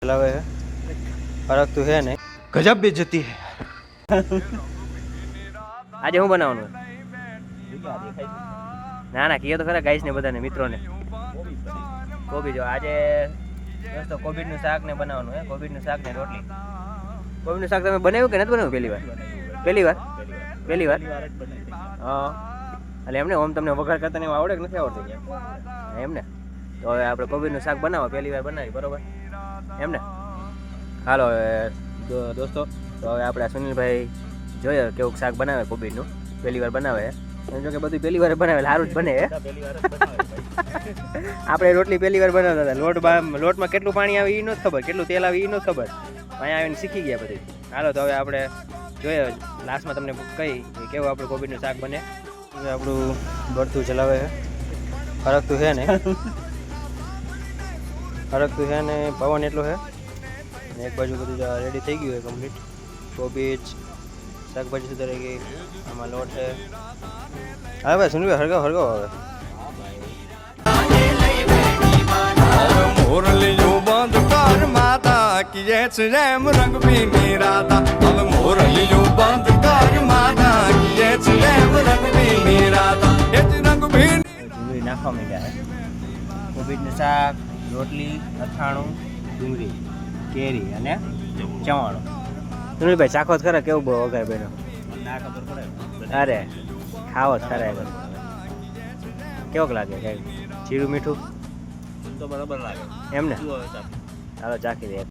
चलावे है फर्क तो है नहीं गजब बेइज्जती है आज હું બનાવવાનું ના ના કીએ તો ખરા ગાઈસ ને બધાને મિત્રોને કોબી જો આજે દોસ્તો કોબીનું શાક ને બનાવવાનું હે કોબીનું શાક ને રોટલી કોબીનું શાક તમે બનાવ્યું કે નથી બનાવ્યું પહેલી વાર હા એટલે એમને ઓમ તમને વઘાર કરતા ને આવડે કે નથી આવડતું એમને તો હવે આપણે કોબીનું શાક બનાવો પહેલી વાર બનાવી બરોબર એમને હાલો દોસ્તો તો હવે આપણે સુનિલભાઈ જોઈએ કેવું શાક બનાવે કોબીનું પહેલી વાર બનાવે જો કે બધું પહેલી વાર બનાવે સારું જ બને આપણે રોટલી પહેલી વાર બનાવતા હતા લોટમાં કેટલું પાણી આવે એ નથી ખબર કેટલું તેલ આવે એ નથી ખબર અહીંયા આવીને શીખી ગયા બધી હાલો તો હવે આપણે જોઈએ લાસ્ટમાં તમને કહી કેવું આપણું કોબીનું શાક બને આપણું બળતું ચલાવે છે ફરકતું છે ને પવન એટલો છે એક બાજુ બધું રેડી થઈ ગયું છે કમ્પ્લીટ કોબી શાકભાજી સુધારી ગઈ આમાં લોટ છે હા ભાઈ સુનભાઈ હળગાવ હવે મોરલીયું બંધ કર માતા કીએ છે એમ રંગ ભીની રાતા હવે મોરલીયું બંધ કર માતા કીએ છે એમ રંગ ભીની રાતા એ જ રંગ ભીની નાખવા માંડ્યા છે કોબીનું શાક રોટલી અથાણું ડુંગળી કેરી અને ચવાણું સુનિલભાઈ ચાખો ખરા કેવું બહુ વઘાર બેનો ના ખબર પડે અરે ખાવો જ ખરા કેવોક લાગે જીરું મીઠું તો બરાબર લાગે એમને ચાલો ચાખી દે